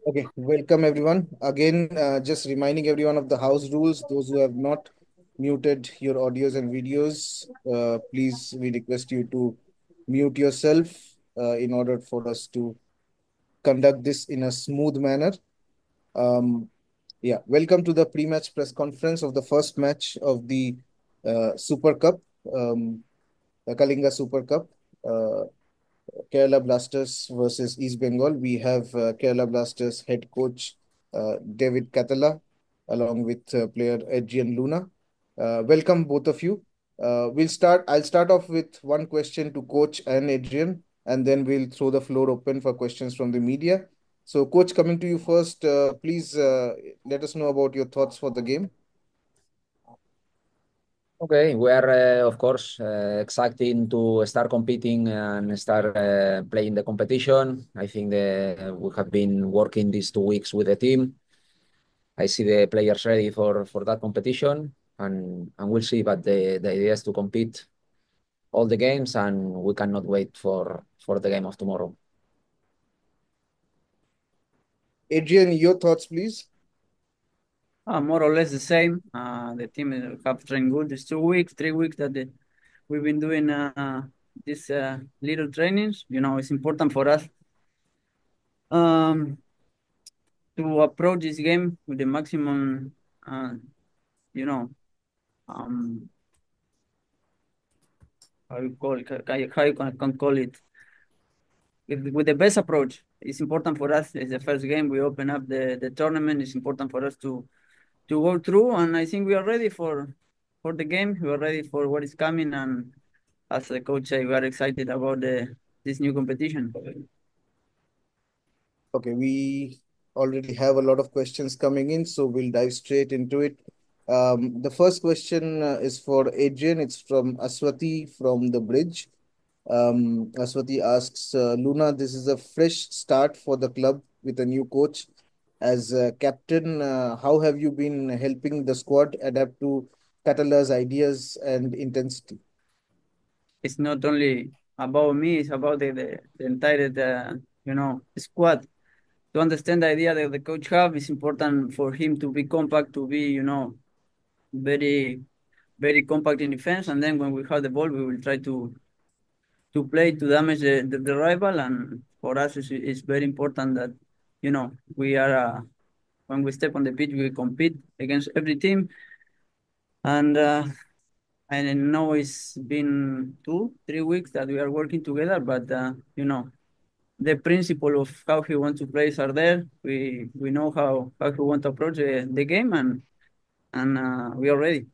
Okay, welcome everyone. Again, just reminding everyone of the house rules. Those who have not muted your audios and videos, please, we request you to mute yourself in order for us to conduct this in a smooth manner. Um, yeah, welcome to the pre-match press conference of the first match of the Super Cup, the Kalinga Super Cup. Uh, Kerala Blasters versus East Bengal. We have Kerala Blasters head coach David Catala along with player Adrian Luna. Welcome both of you. I'll start off with one question to coach and Adrian, and then we'll throw the floor open for questions from the media. So, coach, coming to you first, please let us know about your thoughts for the game. Okay, we are of course excited to start competing and start playing the competition. I think we have been working these 2 weeks with the team. I see the players ready for that competition, and we'll see. But the idea is to compete all the games, and we cannot wait for the game of tomorrow. Adrian, your thoughts, please. More or less the same. The team have trained good. It's 2 weeks, 3 weeks that we've been doing these little trainings. It's important for us um, to approach this game with the maximum, uh, you know, um, how you call it, how you can call it, with the best approach. It's important for us. It's the first game. We open up the tournament. It's important for us to go through, and I think we are ready for the game. We are ready for what is coming, and as the coach said, we are excited about the this new competition. Okay, we already have a lot of questions coming in, so we'll dive straight into it. The first question is for Adrian. It's from Aswati from the bridge. Aswati asks, Luna, this is a fresh start for the club with a new coach. As captain, how have you been helping the squad adapt to Catala's ideas and intensity? It's not only about me; it's about the entire squad. To understand the idea that the coach have, it's important for him to be compact, to be very very compact in defense, and then when we have the ball, we will try to play to damage the rival. And for us, it's very important that we are when we step on the pitch, we compete against every team. And I know it's been 2, 3 weeks that we are working together, but the principle of how he wants to play are there. We know how he wants to approach the game, and we are ready.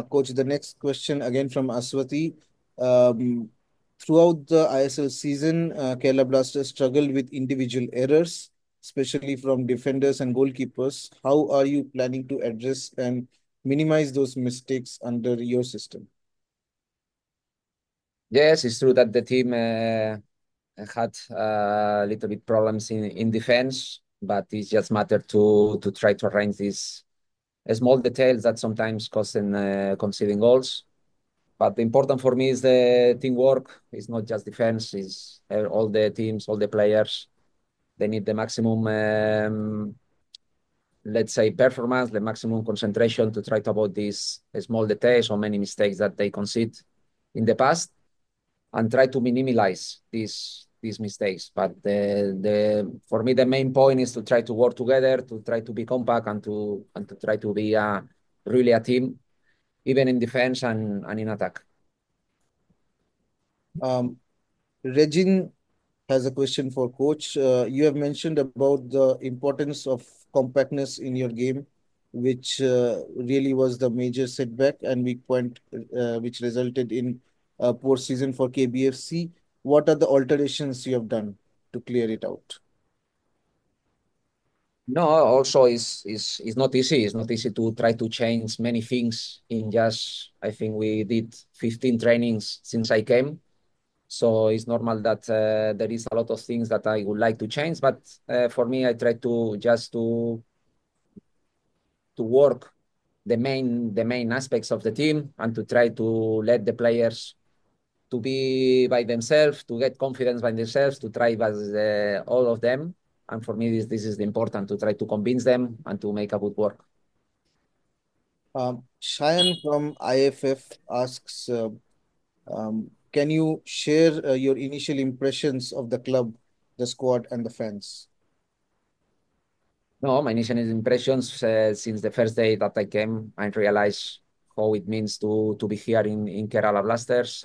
Coach, the next question again from Aswati. Um, Throughout the ISL season, Kerala Blasters struggled with individual errors, especially from defenders and goalkeepers. How are you planning to address and minimize those mistakes under your system? Yes, it's true that the team had a little bit problems in defense, but it's just matter to try to arrange these small details that sometimes cause conceding goals. But the important for me is the teamwork. It's not just defense. It's all the teams, all the players. They need the maximum, let's say, performance, the maximum concentration to try to avoid these small details or many mistakes that they concede in the past, and try to minimize these mistakes. But the for me the main point is to try to work together, to try to be compact, and to try to be really a team, even in defense and in attack. Um, Regin has a question for coach. You have mentioned about the importance of compactness in your game, which really was the major setback and weak point, which resulted in a poor season for KBFC. What are the alterations you have done to clear it out? No, also is not easy. It's not easy to try to change many things in just, I think we did 15 trainings since I came. So it's normal that there is a lot of things that I would like to change. But for me, I try to just to work the main aspects of the team, and to try to let the players to be by themselves, to get confidence by themselves, to try by all of them. And for me, this is important to try to convince them and to make a good work. Shayan from IFF asks, can you share your initial impressions of the club, the squad, and the fans? No, my initial impressions since the first day that I came, I realized how it means to be here in Kerala Blasters,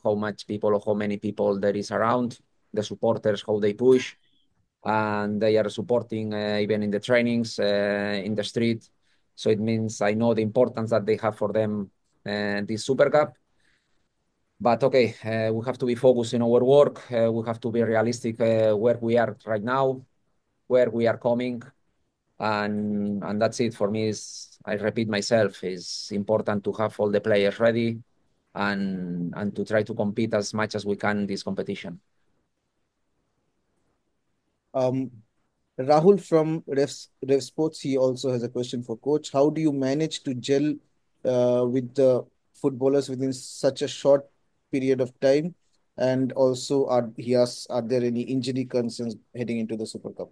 how much people or how many people there is around, the supporters, how they push, and they are supporting even in the trainings, in the street. So it means I know the importance that they have for them, this Super Cup. But okay, we have to be focused in our work. We have to be realistic where we are right now, where we are coming, and that's it for me. Is I repeat myself, it's important to have all the players ready and to try to compete as much as we can in this competition. Um, Rahul from Rev Sports, he also has a question for coach. How do you manage to gel with the footballers within such a short period of time? And also, he asks, are there any injury concerns heading into the Super Cup?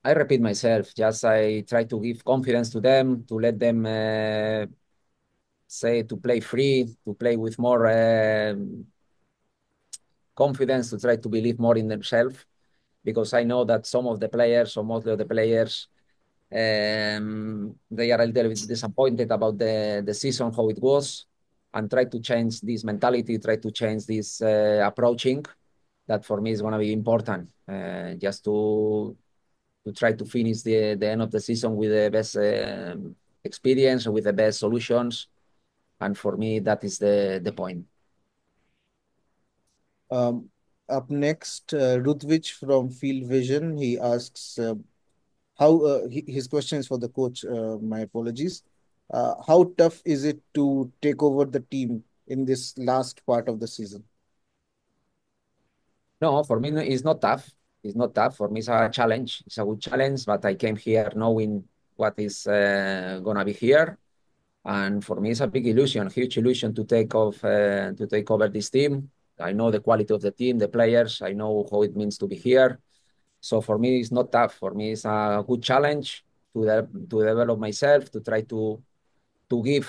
I repeat myself, just I try to give confidence to them, to let them say to play free, to play with more confidence, to try to believe more in themselves. Because I know that some of the players, or most of the players, they are a little bit disappointed about the season, how it was, and try to change this mentality, try to change this approaching. That for me is going to be important, just to try to finish the end of the season with the best experience, with the best solutions. And for me, that is the point. Um, Up next, Rutvich from Field Vision, he asks, his question is for the coach. My apologies. How tough is it to take over the team in this last part of the season? No, for me, it's not tough. It's not tough. For me, it's a challenge. It's a good challenge, but I came here knowing what is going to be here. And for me, it's a big illusion, huge illusion to take over this team. I know the quality of the team, the players. I know how it means to be here. So for me, it's not tough. For me, it's a good challenge to develop myself, to try to give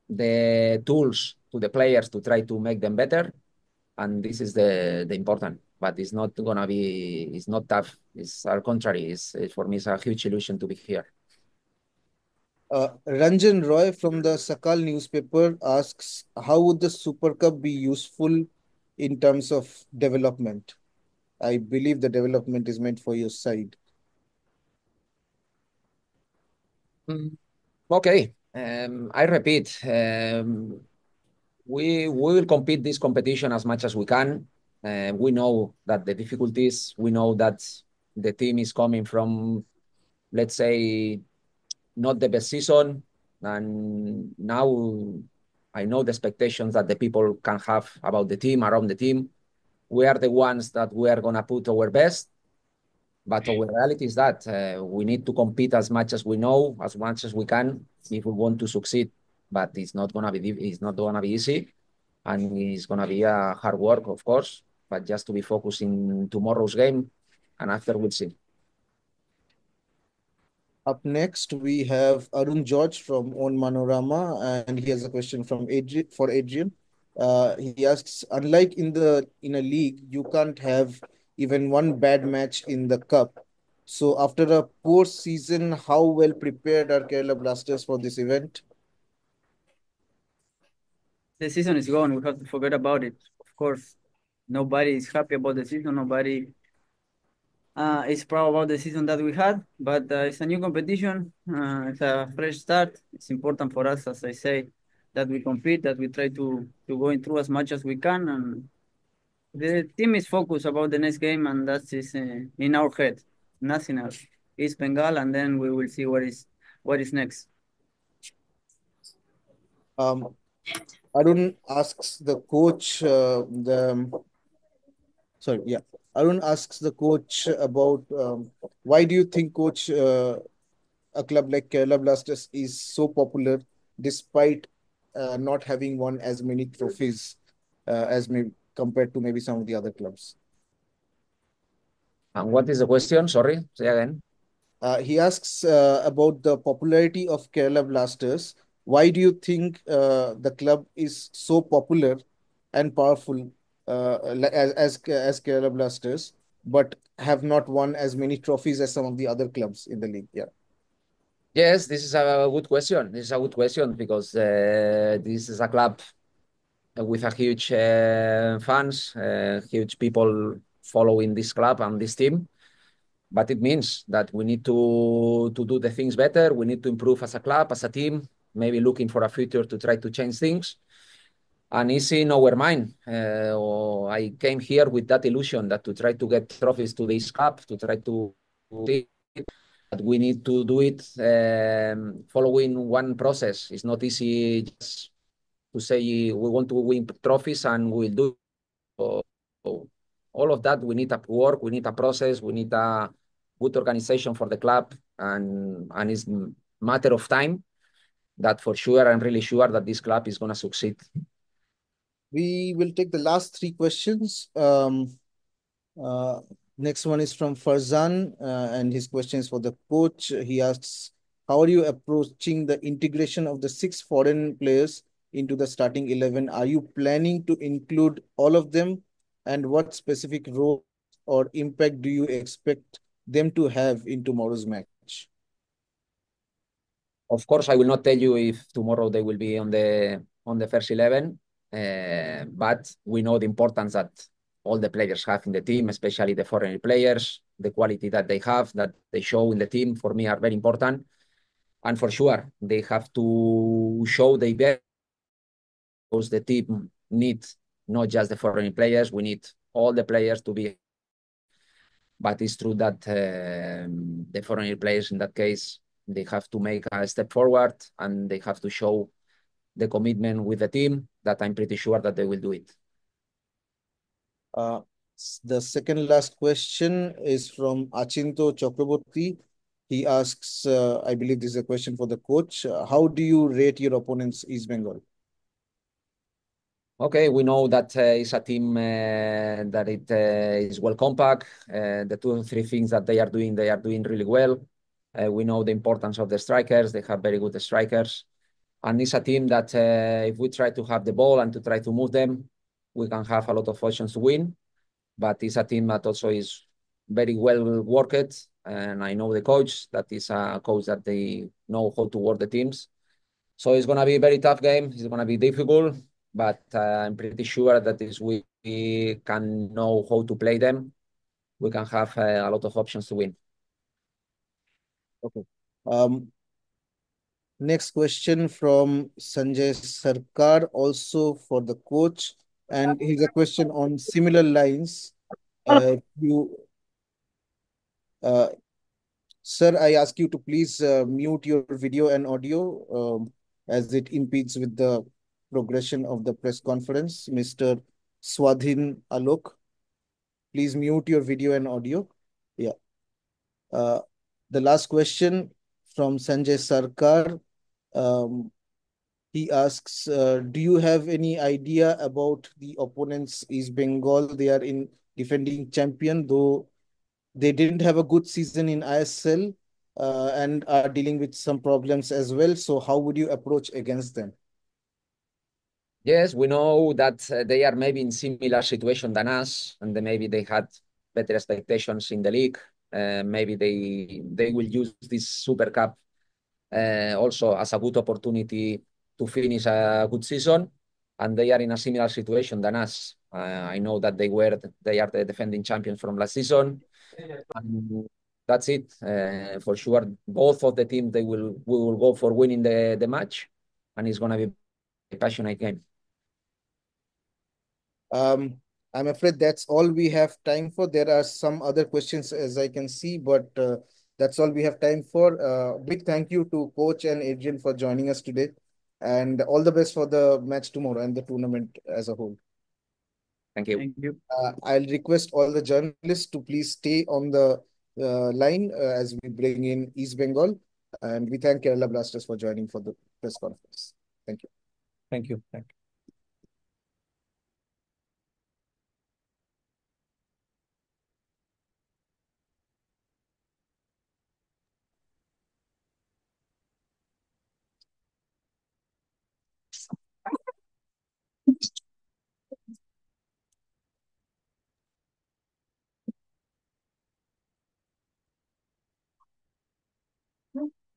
the tools to the players to try to make them better. And this is the important. But it's not gonna be. It's not tough. It's al contrary. For me, it's a huge illusion to be here. Ranjan Roy from the Sakal newspaper asks, how would the Super Cup be useful in terms of development? I believe the development is meant for your side. Mm. Okay. I repeat. We will compete this competition as much as we can. We know that the difficulties. We know that the team is coming from, let's say, not the best season, and now I know the expectations that the people can have about the team, around the team. We are the ones that we are gonna put our best, but our reality is that we need to compete as much as we know, as much as we can, if we want to succeed. But it's not gonna be easy, and it's gonna be a hard work, of course. But just to be focused in tomorrow's game, and after we'll see. Up next, we have Arun George from On Manorama, and he has a question from Adrian. He asks, unlike in a league, you can't have even one bad match in the cup. So after a poor season, how well prepared are Kerala Blasters for this event? The season is gone. We have to forget about it. Of course, nobody is happy about the season. Nobody is proud about the season that we had. But it's a new competition. It's a fresh start. It's important for us, as I say, that we compete, that we try to go in through as much as we can, and the team is focused about the next game, and that is in our head. Nothing else. It's Bengal, and then we will see what is next. Um, Arun asks the coach, Arun asks the coach about why do you think, coach, a club like Kerala Blasters is so popular despite not having won as many trophies as maybe compared to maybe some of the other clubs. And what is the question? Sorry, say again. He asks about the popularity of Kerala Blasters. Why do you think the club is so popular and powerful as Kerala Blasters, but have not won as many trophies as some of the other clubs in the league? Yeah. Yes, this is a good question. This is a good question because this is a club with a huge fans, huge people following this club and this team. But it means that we need to do the things better. We need to improve as a club, as a team, maybe looking for a future to try to change things. And it's in our mind. I came here with that illusion that to try to get trophies to this club, to try to that we need to do it following one process. It's not easy just to say we want to win trophies and we'll do it. So all of that, we need a work, we need a process, we need a good organization for the club, and it's a matter of time that for sure, I'm really sure that this club is going to succeed. We will take the last three questions. Uh, Next one is from Farzan, and his question is for the coach. He asks, how are you approaching the integration of the six foreign players into the starting 11? Are you planning to include all of them? And what specific role or impact do you expect them to have in tomorrow's match? Of course, I will not tell you if tomorrow they will be on the first 11, but we know the importance that all the players have in the team, especially the foreign players, the quality that they have, that they show in the team, for me are very important. And for sure, they have to show their best because the team needs not just the foreign players, we need all the players to be. But it's true that the foreign players in that case, they have to make a step forward and they have to show the commitment with the team that I'm pretty sure that they will do it. Uh, the second last question is from Achinto Chakraborty. He asks, I believe this is a question for the coach. How do you rate your opponents, East Bengal? Okay, we know that it's a team that it is well compact. The two or three things that they are doing really well. We know the importance of the strikers. They have very good strikers. And it's a team that if we try to have the ball and to try to move them, we can have a lot of options to win. But it's a team that also is very well worked. And I know the coach, that is a coach that they know how to work the teams. So it's going to be a very tough game. It's going to be difficult, but I'm pretty sure that if we can know how to play them, we can have a lot of options to win. Okay. Next question from Sanjay Sarkar, also for the coach. And here's a question on similar lines. You, uh, Sir, I ask you to please mute your video and audio as it impedes with the progression of the press conference. Mr. Swadhin Alok, please mute your video and audio. Yeah. Uh, the last question from Sanjay Sarkar. Um, he asks, do you have any idea about the opponents East Bengal? They are in defending champion, though they didn't have a good season in ISL and are dealing with some problems as well. So how would you approach against them? Yes, we know that they are maybe in similar situation than us, and then maybe they had better expectations in the league. Maybe they will use this Super Cup also as a good opportunity to finish a good season, and they are in a similar situation than us. I know that they are the defending champions from last season, and that's it. For sure, both of the teams we will go for winning the match, and it's gonna be a passionate game. Um, I'm afraid that's all we have time for. There are some other questions as I can see, but that's all we have time for. Big thank you to Coach and Adrian for joining us today, and all the best for the match tomorrow and the tournament as a whole. Thank you. Thank you. I'll request all the journalists to please stay on the line as we bring in East Bengal, and we thank Kerala Blasters for joining for the press conference. Thank you. Thank you. Thank you.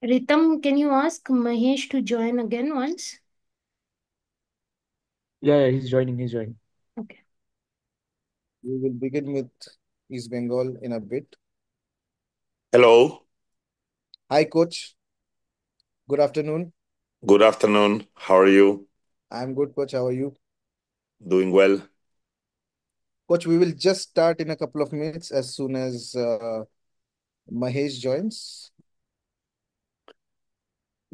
Ritam, can you ask Mahesh to join again once? Yeah, he's joining. He's joining. Okay. We will begin with East Bengal in a bit. Hello. Hi, coach. Good afternoon. Good afternoon. How are you? I'm good, coach. How are you? Doing well? Coach, we will just start in a couple of minutes as soon as Mahesh joins.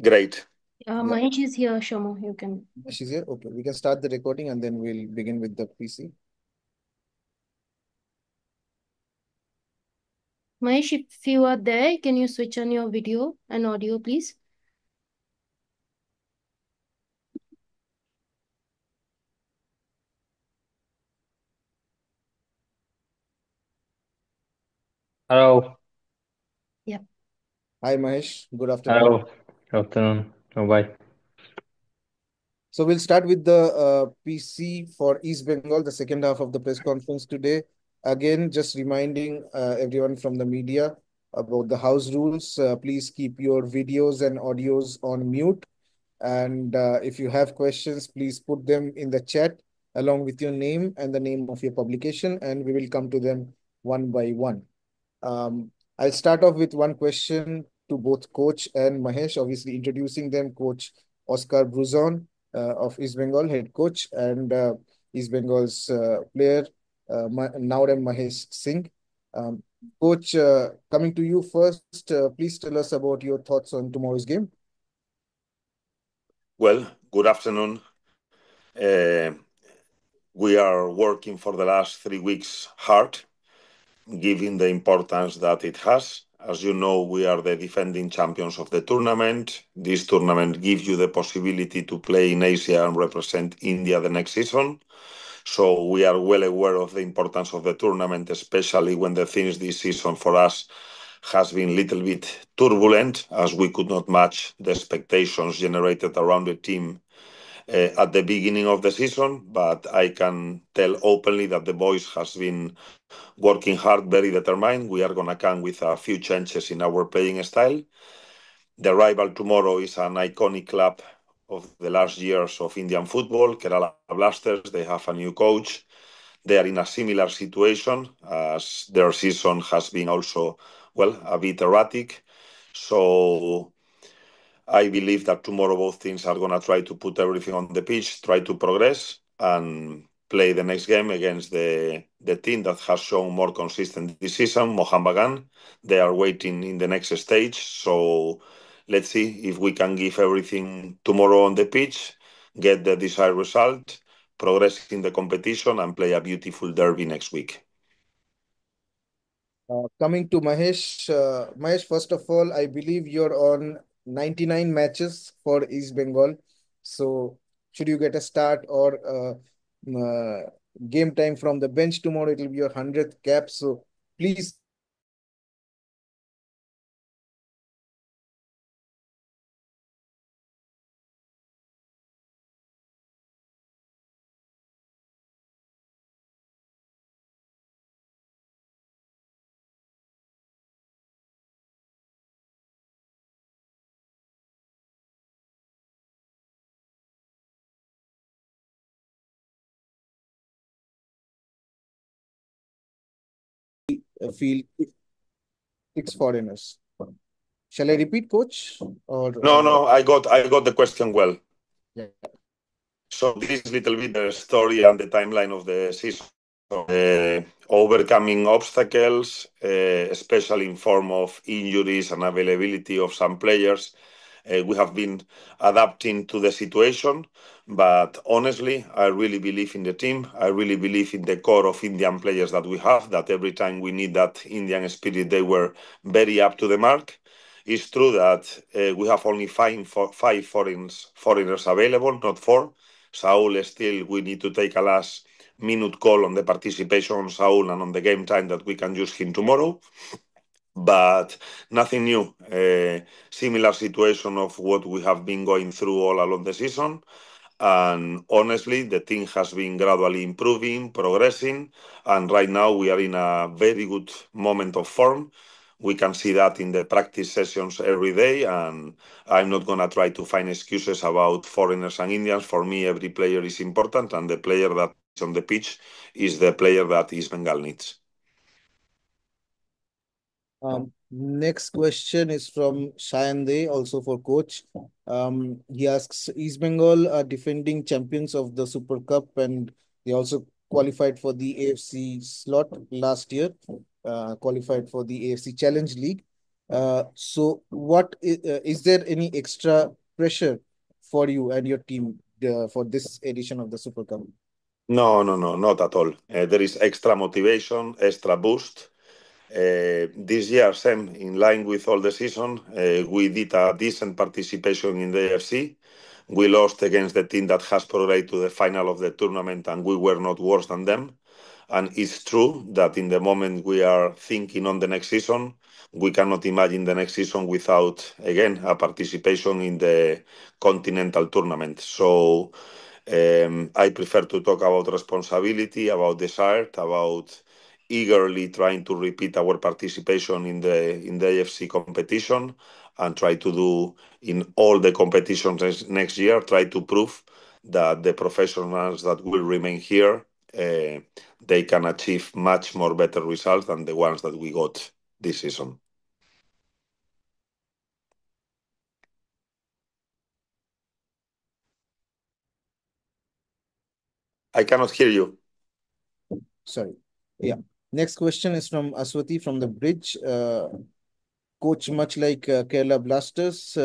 Great. Yeah, Mahesh is here, Shomo. You can. Mahesh is here. Okay, we can start the recording and then we'll begin with the PC. Mahesh, if you are there, can you switch on your video and audio, please? Hello. Yeah. Hi, Mahesh. Good afternoon. Hello. Good afternoon. Oh, bye. So we'll start with the PC for East Bengal, the second half of the press conference today. Again, just reminding everyone from the media about the house rules. Please keep your videos and audios on mute. And if you have questions, please put them in the chat along with your name and the name of your publication, and we will come to them one by one. I'll start off with one question to both Coach and Mahesh, obviously introducing them. Coach Oscar Bruzon of East Bengal, head coach, and East Bengal's player, Naurem Mahesh Singh. Um, Coach, coming to you first, please tell us about your thoughts on tomorrow's game. Well, good afternoon. We are working for the last 3 weeks hard, given the importance that it has. As you know, we are the defending champions of the tournament. This tournament gives you the possibility to play in Asia and represent India the next season. So we are well aware of the importance of the tournament, especially when the things this season for us has been a little bit turbulent, as we could not match the expectations generated around the team at the beginning of the season. But I can tell openly that the boys has been working hard, very determined. We are going to come with a few changes in our playing style. The rival tomorrow is an iconic club of the last years of Indian football, Kerala Blasters. They have a new coach. They are in a similar situation as their season has been also, well, a bit erratic. So I believe that tomorrow both teams are going to try to put everything on the pitch, try to progress, and play the next game against the team that has shown more consistent this season, Mohun Bagan. They are waiting in the next stage. So let's see if we can give everything tomorrow on the pitch, get the desired result, progress in the competition, and play a beautiful derby next week. Coming to Mahesh, Mahesh, first of all, I believe you're on 99 matches for East Bengal. So, should you get a start or game time from the bench tomorrow, it will be your 100th cap. So, please tell us about your expectations for tomorrow's game and what are your thoughts on tomorrow's game. Feel six foreigners. Shall I repeat, coach? Or No, I got the question well. yeah. So this is a little bit the story and the timeline of the season. Overcoming obstacles, especially in form of injuries and availability of some players. We have been adapting to the situation, but honestly, I really believe in the team. I really believe in the core of Indian players that we have, that every time we need that Indian spirit, they were very up to the mark. It's true that we have only five foreigners available, not four. Saul still, we need to take a last minute call on the participation on Saul and on the game time that we can use him tomorrow. But nothing new. Similar situation of what we have been going through all along the season. And honestly, the team has been gradually improving, progressing, and right now we are in a very good moment of form. We can see that in the practice sessions every day, and I'm not going to try to find excuses about foreigners and Indians. For me, every player is important, and the player that is on the pitch is the player that East Bengal needs. Next question is from Shayande, also for coach. He asks, East Bengal are defending champions of the Super Cup and they also qualified for the AFC slot last year, qualified for the AFC Challenge League. So is there any extra pressure for you and your team for this edition of the Super Cup? No, no, no, not at all. There is extra motivation, extra boost. This year, same in line with all the season, we did a decent participation in the AFC. We lost against the team that has progressed to the final of the tournament, and we were not worse than them. And it's true that in the moment we are thinking on the next season, we cannot imagine the next season without, again, a participation in the continental tournament. So I prefer to talk about responsibility, about desire, about eagerly trying to repeat our participation in the AFC competition and try to do in all the competitions next year, try to prove that the professionals that will remain here they can achieve much more better results than the ones that we got this season. I cannot hear you. Sorry. Yeah. Next question is from Aswati from the Bridge. Coach, much like Kerala Blasters,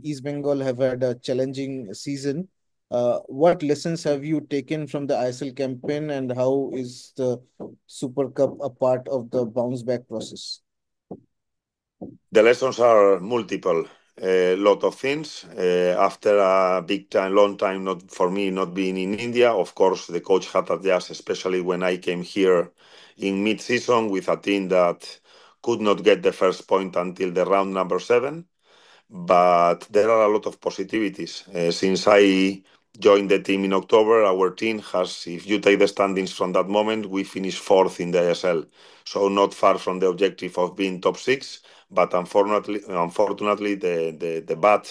East Bengal have had a challenging season. What lessons have you taken from the ISL campaign, and how is the Super Cup a part of the bounce back process? The lessons are multiple. A lot of things. After a big time, long time, not for me, not being in India, of course, the coach had to adjust, especially when I came here in mid-season with a team that could not get the first point until the round number 7. But there are a lot of positivities. Since I joined the team in October, our team has, if you take the standings from that moment, we finished fourth in the ASL. So not far from the objective of being top 6, but unfortunately the bad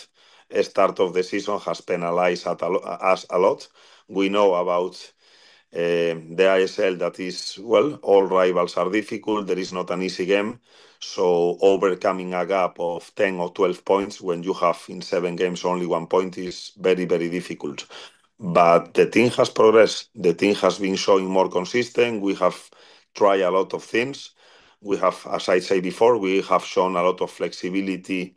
start of the season has penalized us a lot. We know about the ISL that is, well, all rivals are difficult. There is not an easy game. So overcoming a gap of 10 or 12 points when you have in 7 games only 1 point is very, very difficult. But the team has progressed. The team has been showing more consistent. We have tried a lot of things. We have, as I say before, we have shown a lot of flexibility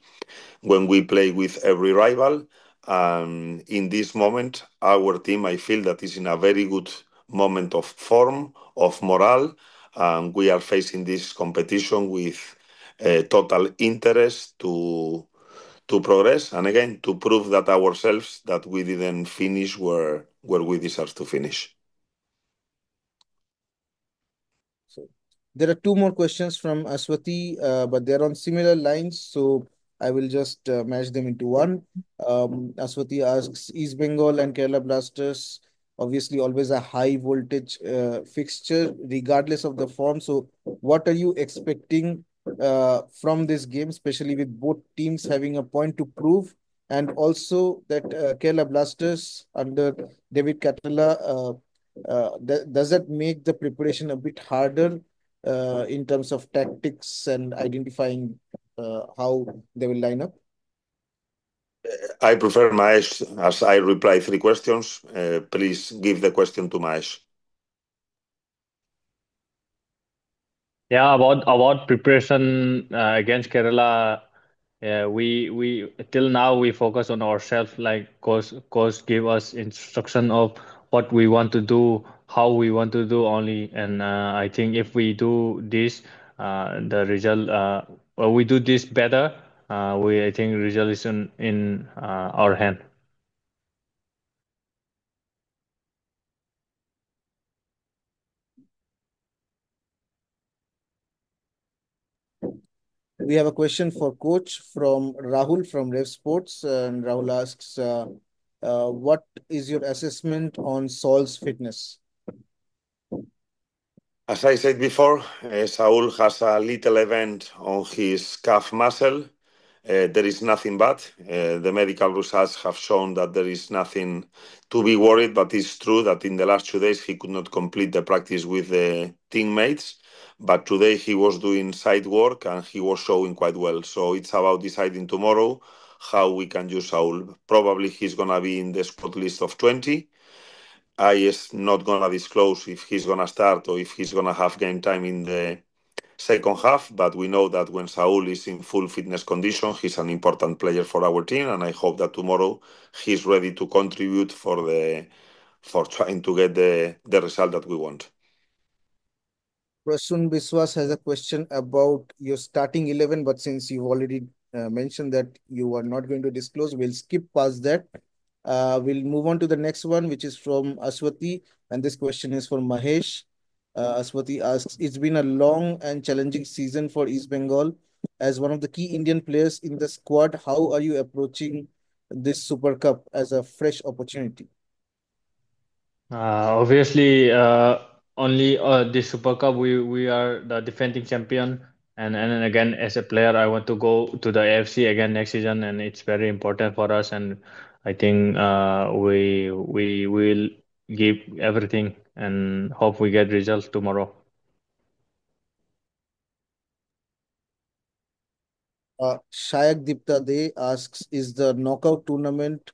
when we play with every rival. And in this moment, our team, I feel that is in a very good moment of form, of morale, and we are facing this competition with total interest to progress and again to prove that ourselves that we didn't finish where we deserve to finish. So there are two more questions from Aswati, but they're on similar lines. So I will just match them into one. Aswati asks, East Bengal and Kerala Blasters, obviously always a high voltage fixture, regardless of the form. So what are you expecting from this game, especially with both teams having a point to prove? And also that Kerala Blasters under David Catala does that make the preparation a bit harder in terms of tactics and identifying how they will line up? I prefer Maesh as I reply 3 questions. Please give the question to Maesh. Yeah, about preparation against Kerala. Yeah, we till now we focus on ourselves. Like coach give us instruction of what we want to do, how we want to do only, and I think if we do this, the result. We do this better. We I think result is in our hand. We have a question for coach from Rahul from Rev Sports, and Rahul asks, "What is your assessment on Saul's fitness?" As I said before, Saul has a little event on his calf muscle. There is nothing bad. The medical results have shown that there is nothing to be worried, but it's true that in the last 2 days he could not complete the practice with the teammates. But today he was doing side work and he was showing quite well. So it's about deciding tomorrow how we can use Saul. Probably he's gonna be in the squad list of 20. I is not gonna disclose if he's gonna start or if he's gonna have game time in the second half, but we know that when Saul is in full fitness condition, he's an important player for our team, and I hope that tomorrow he's ready to contribute for trying to get the result that we want. Prasun Biswas has a question about your starting 11, but since you've already mentioned that you are not going to disclose, we'll skip past that. We'll move on to the next one, which is from Aswati, and this question is for Mahesh. Aswati asks, "It's been a long and challenging season for East Bengal. As one of the key Indian players in the squad, how are you approaching this Super Cup as a fresh opportunity?" Obviously, only this Super Cup we are the defending champion, and then again as a player I want to go to the AFC again next season, and it's very important for us, and I think we will give everything and hope we get results tomorrow. Shayak Dipta De asks, "Is the knockout tournament?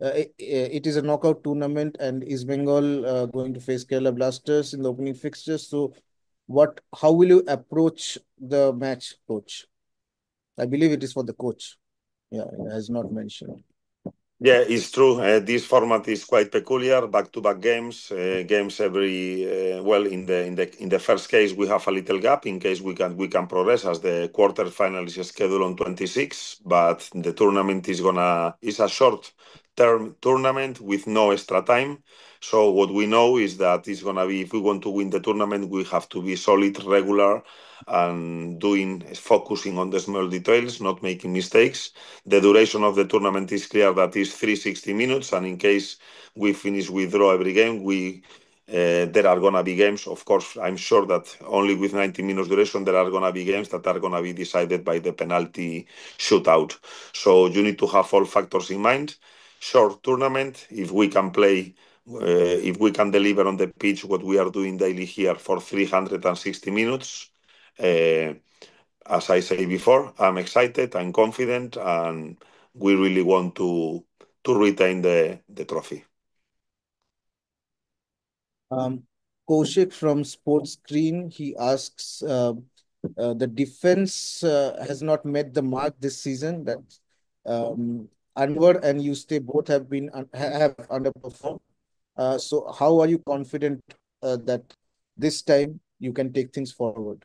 It is a knockout tournament, and is Bengal going to face Kerala Blasters in the opening fixtures? So, what? How will you approach the match, coach?" I believe it is for the coach. Yeah, it has not mentioned. Yeah, it's true. This format is quite peculiar. Back-to-back games, games every well. In the first case, we have a little gap in case we can progress as the quarterfinal is scheduled on 26. But the tournament is a short-term tournament with no extra time. So what we know is that it's gonna be if we want to win the tournament, we have to be solid, regular, and focusing on the small details, not making mistakes. The duration of the tournament is clear that is 360 minutes, and in case we finish with draw every game, there are gonna be games. Of course, I'm sure that only with 90 minutes duration, there are gonna be games that are gonna be decided by the penalty shootout. So you need to have all factors in mind. Short tournament, if we can deliver on the pitch what we are doing daily here for 360 minutes. Uh, as I say before, I'm excited, I'm confident, and we really want to retain the trophy. Um, Kaushik from Sports Screen, he asks, "The defense has not met the mark this season. That Anwar and Yuste both have underperformed. So how are you confident that this time you can take things forward?"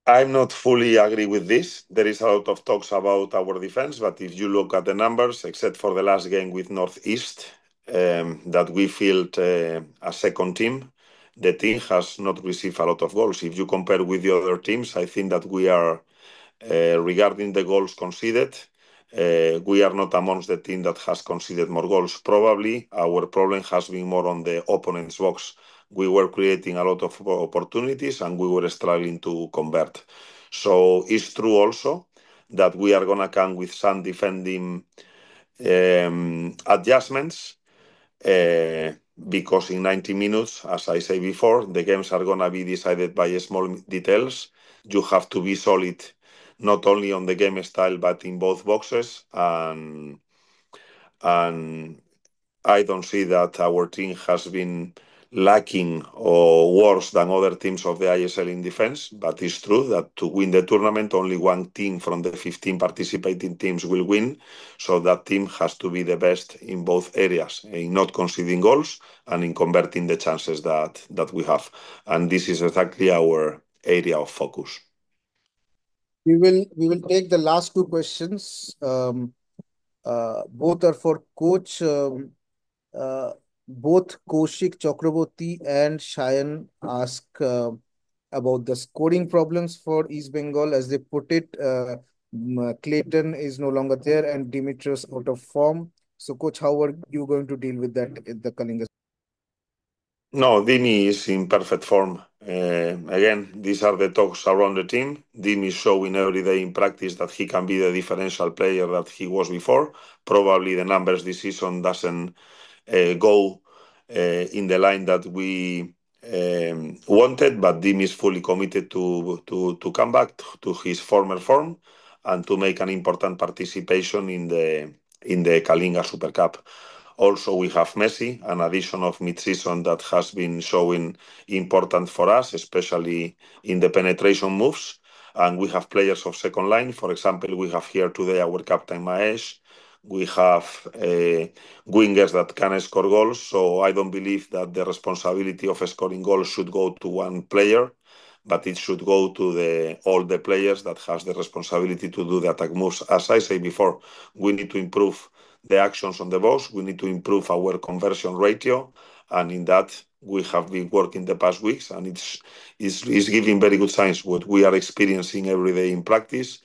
I'm not fully agree with this. There is a lot of talks about our defense, but if you look at the numbers, except for the last game with Northeast, that we field a second team, the team has not received a lot of goals. If you compare with the other teams, I think that we are regarding the goals conceded. We are not amongst the team that has conceded more goals. Probably our problem has been more on the opponent's box. We were creating a lot of opportunities and we were struggling to convert. So it's true also that we are gonna come with some defending adjustments because in 90 minutes, as I say before, the games are gonna be decided by small details. You have to be solid not only on the game style but in both boxes, and I don't see that our team has been lacking or worse than other teams of the ISL in defense. But it's true that to win the tournament, only one team from the 15 participating teams will win. So that team has to be the best in both areas, in not conceding goals and in converting the chances that we have. And this is exactly our area of focus. We will take the last two questions. Both are for coach. Both Kaushik Chakraborty and Shayan ask, about the scoring problems for East Bengal. As they put it, Clayton is no longer there and Dimitrios out of form. So, coach, how are you going to deal with that in the Kalinga? No, Dimi is in perfect form. Again, these are the talks around the team. Dimi is showing every day in practice that he can be the differential player that he was before. Probably the numbers this season doesn't go in the line that we wanted, but Dimi is fully committed to come back to his former form and to make an important participation in the Kalinga Super Cup. Also, we have Messi, an addition of mid-season that has been showing important for us, especially in the penetration moves. And we have players of second line. For example, we have here today our captain Maesh. We have wingers that can score goals. So I don't believe that the responsibility of scoring goals should go to one player, but it should go to all the players that has the responsibility to do the attack moves. As I say before, we need to improve the actions on the box. We need to improve our conversion ratio, and in that we have been working the past weeks, and it's giving very good signs. What we are experiencing every day in practice,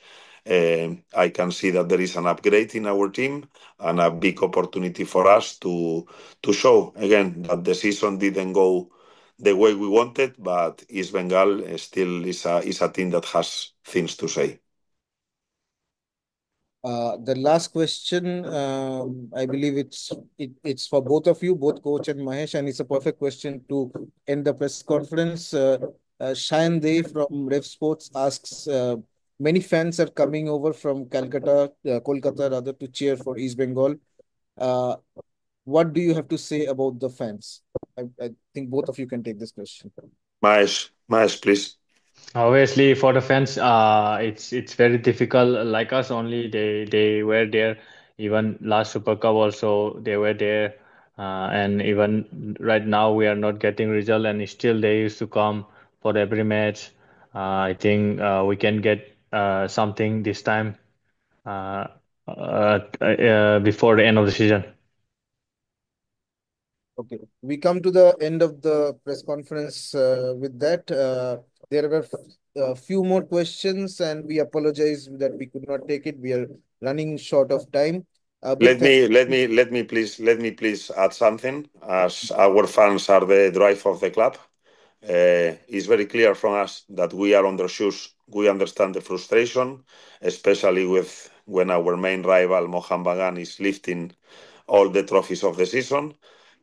I can see that there is an upgrade in our team and a big opportunity for us to show again that the season didn't go the way we wanted, but East Bengal still is a team that has things to say. The last question, I believe it's for both of you, both coach and Mahesh, and it's a perfect question to end the press conference. Shayan Dey from Rev Sports asks, many fans are coming over from Kolkata rather, to cheer for East Bengal. Uh, what do you have to say about the fans? I think both of you can take this question. Mahesh, please. Obviously, for the fans, it's very difficult. Like us, only they were there. Even last Super Cup also they were there, and even right now we are not getting result, and still they used to come for every match. I think we can get something this time before the end of the season. Okay, we come to the end of the press conference with that. There were a few more questions, and we apologize that we could not take it. We are running short of time. A big Let thank me let me let me please add something. As our fans are the drive of the club, it's very clear from us that we are on their shoes. We understand the frustration, especially with when our main rival Mohan Bagan is lifting all the trophies of the season.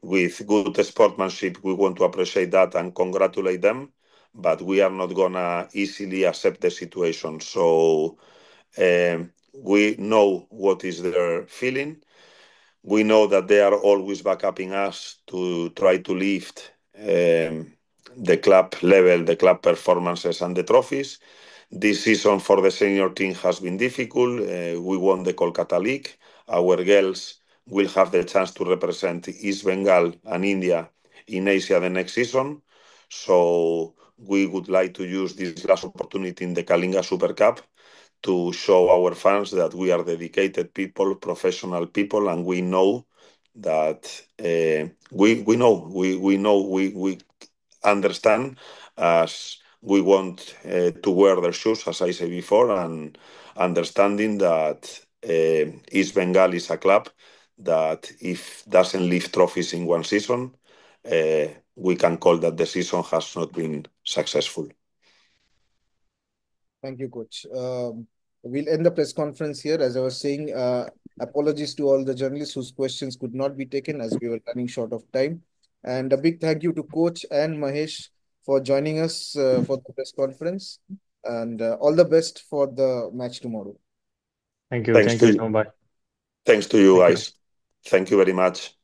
With good sportsmanship, we want to appreciate that and congratulate them. But we are not gonna easily accept the situation. So we know what is their feeling. We know that they are always backupping us to try to lift the club level, the club performances, and the trophies. This season for the senior team has been difficult. We won the Kolkata League. Our girls will have the chance to represent East Bengal and India in Asia the next season. So we would like to use this last opportunity in the Kalinga Super Cup to show our fans that we are dedicated people, professional people, and we know that we understand as we want to wear their shoes, as I said before, and understanding that East Bengal is a club that if doesn't lift trophies in one season, we can call that the season has not been successful. Thank you, Coach. We'll end the press conference here. As I was saying, apologies to all the journalists whose questions could not be taken as we were running short of time. And a big thank you to Coach and Mahesh for joining us for the press conference. And all the best for the match tomorrow. Thank you, Thanks thank you to so much. thanks to you Thank you. guys. Thank you very much.